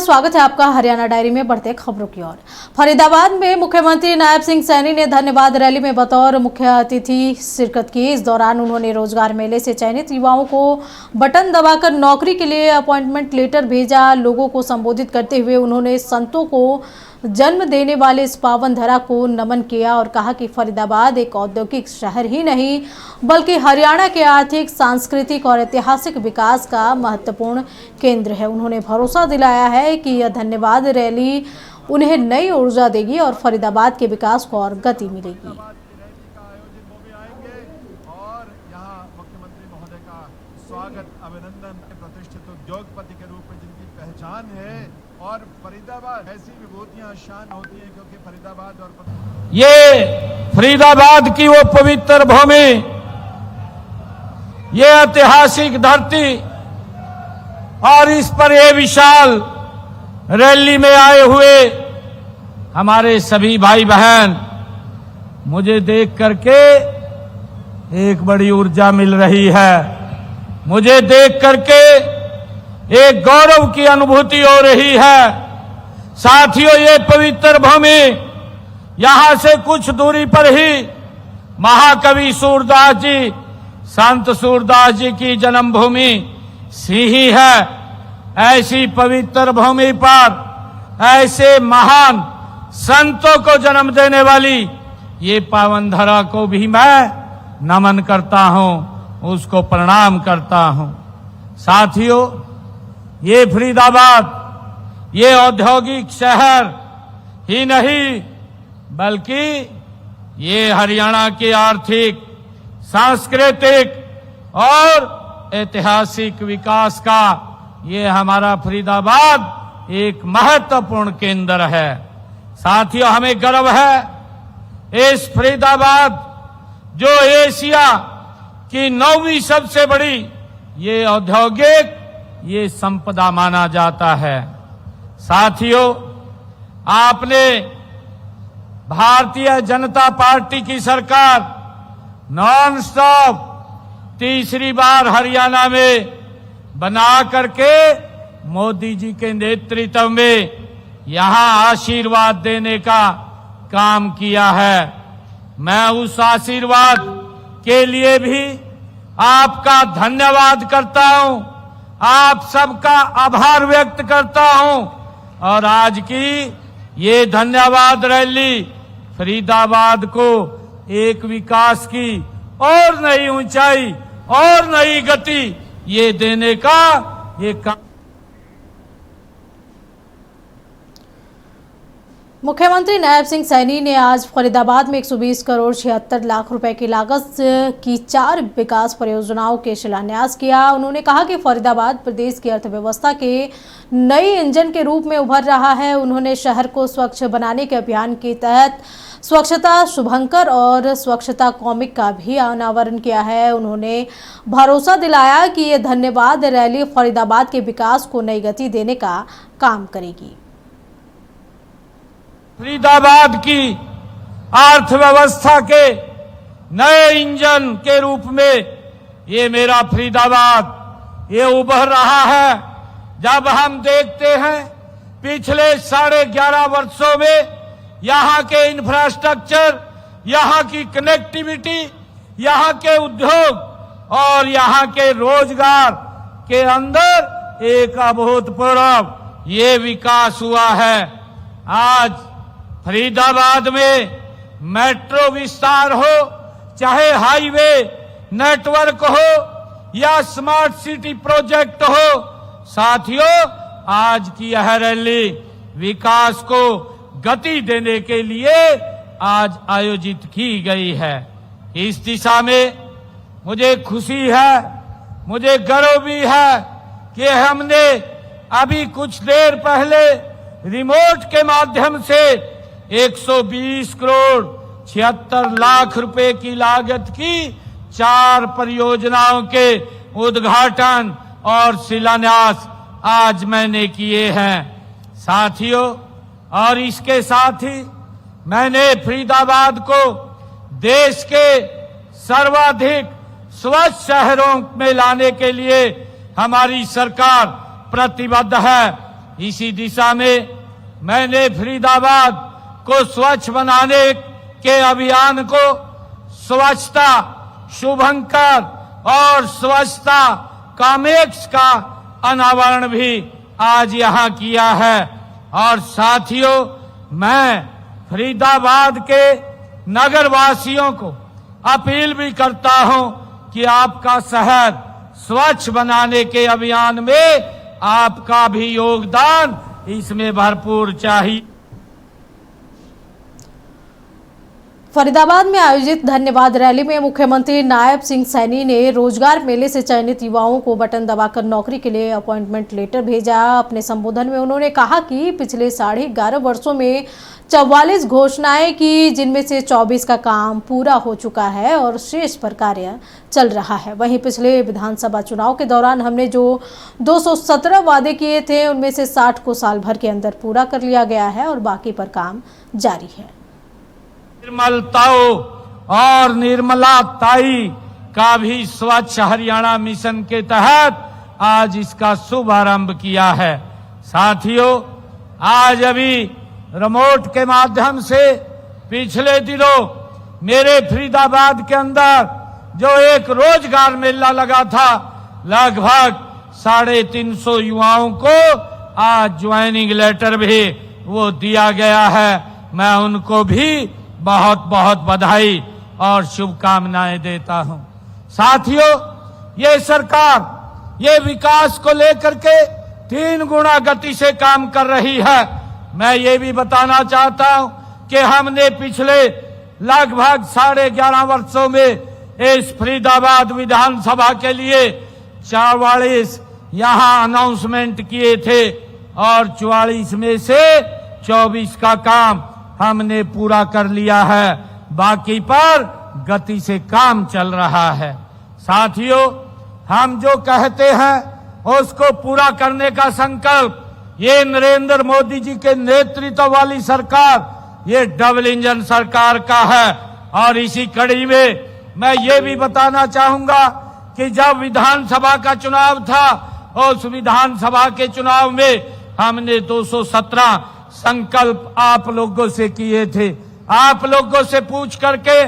स्वागत है आपका हरियाणा डायरी में। बढ़ते खबरों की ओर। फरीदाबाद में मुख्यमंत्री नायब सिंह सैनी ने धन्यवाद रैली में बतौर मुख्य अतिथि शिरकत की। इस दौरान उन्होंने रोजगार मेले से चयनित युवाओं को बटन दबाकर नौकरी के लिए अपॉइंटमेंट लेटर भेजा। लोगों को संबोधित करते हुए उन्होंने संतों को जन्म देने वाले इस पावन धरा को नमन किया और कहा कि फरीदाबाद एक औद्योगिक शहर ही नहीं बल्कि हरियाणा के आर्थिक, सांस्कृतिक और ऐतिहासिक विकास का महत्वपूर्ण केंद्र है। उन्होंने भरोसा दिलाया है कि यह धन्यवाद रैली उन्हें नई ऊर्जा देगी और फरीदाबाद के विकास को और गति मिलेगी। स्वागत, अभिनंदन। प्रतिष्ठित उद्योगपति के रूप में जिनकी पहचान है और फरीदाबाद ऐसी विभूतियां शान होती है क्योंकि फरीदाबाद और ये फरीदाबाद की वो पवित्र भूमि, ये ऐतिहासिक धरती और इस पर ये विशाल रैली में आए हुए हमारे सभी भाई बहन, मुझे देख करके एक बड़ी ऊर्जा मिल रही है। मुझे देख करके एक गौरव की अनुभूति हो रही है। साथियों, ये पवित्र भूमि, यहां से कुछ दूरी पर ही महाकवि सूरदास जी, संत सूरदास जी की जन्मभूमि सिही है। ऐसी पवित्र भूमि पर ऐसे महान संतों को जन्म देने वाली ये पावन धरा को भी मैं नमन करता हूं, उसको प्रणाम करता हूं। साथियों, ये फरीदाबाद ये औद्योगिक शहर ही नहीं बल्कि ये हरियाणा के आर्थिक, सांस्कृतिक और ऐतिहासिक विकास का ये हमारा फरीदाबाद एक महत्वपूर्ण केंद्र है। साथियों, हमें गर्व है इस फरीदाबाद जो एशिया की 9वीं सबसे बड़ी ये औद्योगिक ये संपदा माना जाता है। साथियों, आपने भारतीय जनता पार्टी की सरकार नॉन स्टॉप तीसरी बार हरियाणा में बना करके मोदी जी के नेतृत्व में यहां आशीर्वाद देने का काम किया है। मैं उस आशीर्वाद के लिए भी आपका धन्यवाद करता हूं, आप सबका आभार व्यक्त करता हूं और आज की ये धन्यवाद रैली फरीदाबाद को एक विकास की और नई ऊंचाई और नई गति ये देने का ये काम। मुख्यमंत्री नायब सिंह सैनी ने आज फरीदाबाद में 120 करोड़ 76 लाख रुपए की लागत की 4 विकास परियोजनाओं के शिलान्यास किया। उन्होंने कहा कि फरीदाबाद प्रदेश की अर्थव्यवस्था के नई इंजन के रूप में उभर रहा है। उन्होंने शहर को स्वच्छ बनाने के अभियान के तहत स्वच्छता शुभंकर और स्वच्छता कॉमिक का भी अनावरण किया है। उन्होंने भरोसा दिलाया कि ये धन्यवाद रैली फरीदाबाद के विकास को नई गति देने का काम करेगी। फरीदाबाद की अर्थव्यवस्था के नए इंजन के रूप में ये मेरा फरीदाबाद ये उभर रहा है। जब हम देखते हैं पिछले 11.5 वर्षों में यहाँ के इंफ्रास्ट्रक्चर, यहाँ की कनेक्टिविटी, यहाँ के उद्योग और यहाँ के रोजगार के अंदर एक अभूतपूर्व ये विकास हुआ है। आज फरीदाबाद में मेट्रो विस्तार हो, चाहे हाईवे नेटवर्क हो या स्मार्ट सिटी प्रोजेक्ट हो, साथियों आज की यह रैली विकास को गति देने के लिए आज आयोजित की गई है। इस दिशा में मुझे खुशी है, मुझे गर्व भी है कि हमने अभी कुछ देर पहले रिमोट के माध्यम से 120 करोड़ 76 लाख रुपए की लागत की 4 परियोजनाओं के उद्घाटन और शिलान्यास आज मैंने किए हैं। साथियों, और इसके साथ ही मैंने फरीदाबाद को देश के सर्वाधिक स्वच्छ शहरों में लाने के लिए हमारी सरकार प्रतिबद्ध है। इसी दिशा में मैंने फरीदाबाद को स्वच्छ बनाने के अभियान को स्वच्छता शुभंकर और स्वच्छता कामेक्स का अनावरण भी आज यहां किया है। और साथियों, मैं फरीदाबाद के नगर वासियों को अपील भी करता हूं कि आपका शहर स्वच्छ बनाने के अभियान में आपका भी योगदान इसमें भरपूर चाहिए। फरीदाबाद में आयोजित धन्यवाद रैली में मुख्यमंत्री नायब सिंह सैनी ने रोजगार मेले से चयनित युवाओं को बटन दबाकर नौकरी के लिए अपॉइंटमेंट लेटर भेजा। अपने संबोधन में उन्होंने कहा कि पिछले 11.5 वर्षों में 44 घोषणाएं की, जिनमें से 24 का काम पूरा हो चुका है और शेष पर कार्य चल रहा है। वहीं पिछले विधानसभा चुनाव के दौरान हमने जो 217 वादे किए थे, उनमें से 60 को साल भर के अंदर पूरा कर लिया गया है और बाकी पर काम जारी है। निर्मलताओं और निर्मला ताई का भी स्वच्छ हरियाणा मिशन के तहत आज इसका शुभारंभ किया है। साथियों, आज अभी रिमोट के माध्यम से पिछले दिनों मेरे फरीदाबाद के अंदर जो एक रोजगार मेला लगा था, लगभग 350 युवाओं को आज ज्वाइनिंग लेटर भी वो दिया गया है। मैं उनको भी बहुत बहुत बधाई और शुभकामनाएं देता हूं। साथियों, ये सरकार ये विकास को लेकर के 3 गुना गति से काम कर रही है। मैं ये भी बताना चाहता हूं कि हमने पिछले लगभग 11.5 वर्षों में इस फरीदाबाद विधानसभा के लिए 44 यहां अनाउंसमेंट किए थे और 44 में से 24 का काम हमने पूरा कर लिया है। बाकी पर गति से काम चल रहा है। साथियों, हम जो कहते हैं उसको पूरा करने का संकल्प ये नरेंद्र मोदी जी के नेतृत्व वाली सरकार, ये डबल इंजन सरकार का है। और इसी कड़ी में मैं ये भी बताना चाहूंगा कि जब विधानसभा का चुनाव था, उस विधानसभा के चुनाव में हमने 217 संकल्प आप लोगों से किए थे। आप लोगों से पूछ करके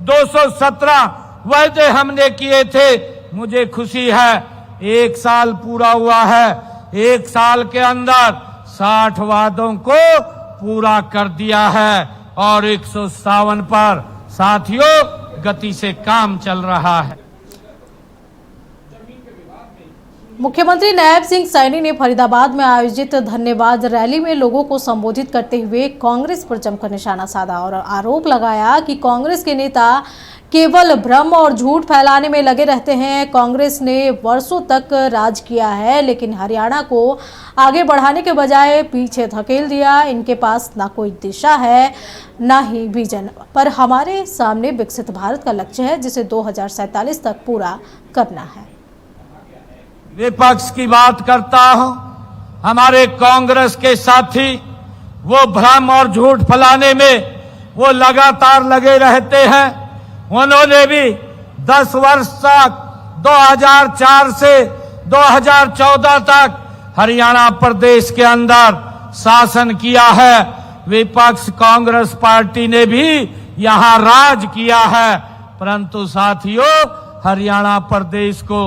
217 वादे हमने किए थे। मुझे खुशी है 1 साल पूरा हुआ है। 1 साल के अंदर 60 वादों को पूरा कर दिया है और 157 पर साथियों गति से काम चल रहा है। मुख्यमंत्री नायब सिंह सैनी ने फरीदाबाद में आयोजित धन्यवाद रैली में लोगों को संबोधित करते हुए कांग्रेस पर जमकर निशाना साधा और आरोप लगाया कि कांग्रेस के नेता केवल भ्रम और झूठ फैलाने में लगे रहते हैं। कांग्रेस ने वर्षों तक राज किया है, लेकिन हरियाणा को आगे बढ़ाने के बजाय पीछे धकेल दिया। इनके पास ना कोई दिशा है ना ही विजन, पर हमारे सामने विकसित भारत का लक्ष्य है, जिसे 2047 तक पूरा करना है। विपक्ष की बात करता हूं, हमारे कांग्रेस के साथी वो भ्रम और झूठ फैलाने में वो लगातार लगे रहते हैं। उन्होंने भी 10 वर्ष तक 2004 से 2014 तक हरियाणा प्रदेश के अंदर शासन किया है। विपक्ष कांग्रेस पार्टी ने भी यहां राज किया है, परंतु साथियों हरियाणा प्रदेश को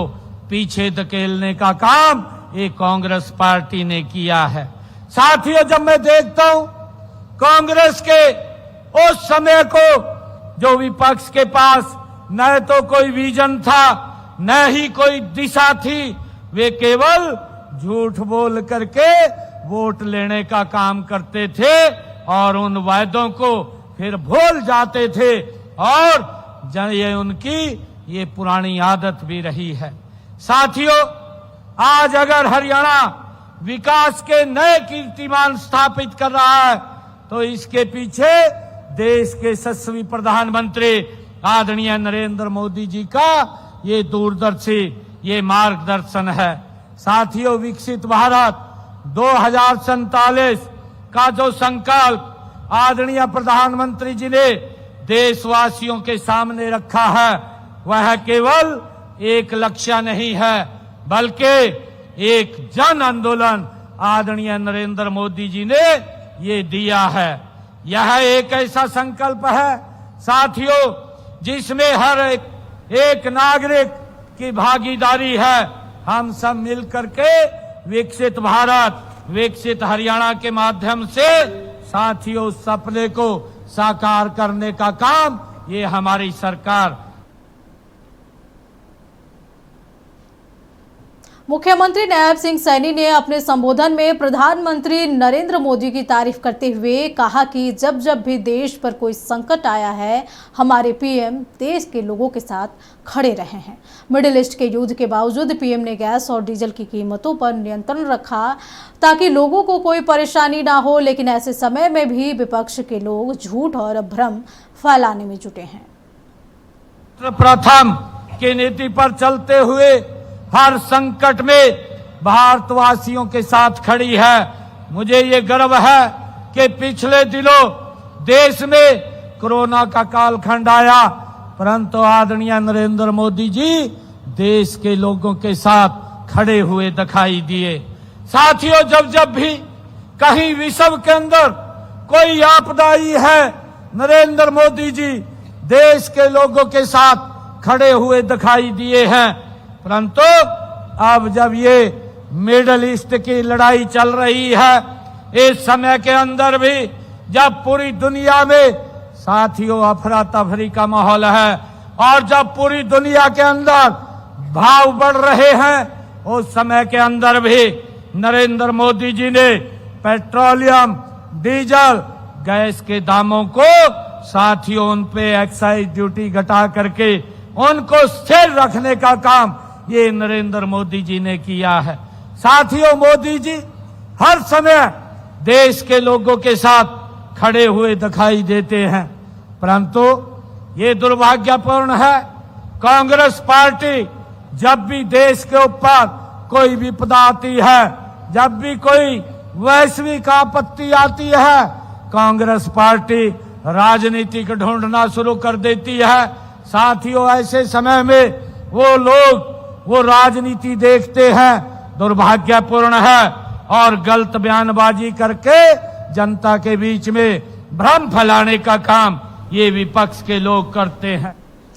पीछे धकेलने का काम ये कांग्रेस पार्टी ने किया है। साथियों, जब मैं देखता हूं कांग्रेस के उस समय को जो विपक्ष के पास न तो कोई विजन था न ही कोई दिशा थी, वे केवल झूठ बोल करके वोट लेने का काम करते थे और उन वायदों को फिर भूल जाते थे और ये उनकी ये पुरानी आदत भी रही है। साथियों, आज अगर हरियाणा विकास के नए कीर्तिमान स्थापित कर रहा है तो इसके पीछे देश के यशस्वी प्रधानमंत्री आदरणीय नरेंद्र मोदी जी का ये दूरदर्शी ये मार्गदर्शन है। साथियों, विकसित भारत 2047 का जो संकल्प आदरणीय प्रधानमंत्री जी ने देशवासियों के सामने रखा है, वह केवल एक लक्ष्य नहीं है बल्कि एक जन आंदोलन आदरणीय नरेंद्र मोदी जी ने ये दिया है। यह एक ऐसा संकल्प है साथियों जिसमें हर एक नागरिक की भागीदारी है। हम सब मिलकर के विकसित भारत, विकसित हरियाणा के माध्यम से साथियों सपने को साकार करने का काम ये हमारी सरकार। मुख्यमंत्री नायब सिंह सैनी ने अपने संबोधन में प्रधानमंत्री नरेंद्र मोदी की तारीफ करते हुए कहा कि जब जब भी देश पर कोई संकट आया है, हमारे पीएम देश के लोगों के साथ खड़े रहे हैं। मिडिल ईस्ट के युद्ध के बावजूद पीएम ने गैस और डीजल की कीमतों पर नियंत्रण रखा ताकि लोगों को कोई परेशानी ना हो, लेकिन ऐसे समय में भी विपक्ष के लोग झूठ और भ्रम फैलाने में जुटे हैं। प्रथम की नीति पर चलते हुए हर संकट में भारतवासियों के साथ खड़ी है। मुझे ये गर्व है कि पिछले दिनों देश में कोरोना का कालखंड आया, परंतु आदरणीय नरेंद्र मोदी जी देश के लोगों के साथ खड़े हुए दिखाई दिए। साथियों, जब जब भी कहीं विश्व के अंदर कोई आपदा आई है, नरेंद्र मोदी जी देश के लोगों के साथ खड़े हुए दिखाई दिए हैं। परंतु अब जब ये मिडिल ईस्ट की लड़ाई चल रही है, इस समय के अंदर भी जब पूरी दुनिया में साथियों अफरा तफरी का माहौल है और जब पूरी दुनिया के अंदर भाव बढ़ रहे हैं, उस समय के अंदर भी नरेंद्र मोदी जी ने पेट्रोलियम, डीजल, गैस के दामों को साथियों उन पे एक्साइज ड्यूटी घटा करके उनको स्थिर रखने का काम ये नरेंद्र मोदी जी ने किया है। साथियों, मोदी जी हर समय देश के लोगों के साथ खड़े हुए दिखाई देते हैं, परंतु ये दुर्भाग्यपूर्ण है कांग्रेस पार्टी जब भी देश के ऊपर कोई विपदा आती है, जब भी कोई वैश्विक आपत्ति आती है, कांग्रेस पार्टी राजनीतिक ढूंढना शुरू कर देती है। साथियों, ऐसे समय में वो लोग वो राजनीति देखते हैं, दुर्भाग्यपूर्ण है, और गलत बयानबाजी करके जनता के बीच में भ्रम फैलाने का काम ये विपक्ष के लोग करते हैं।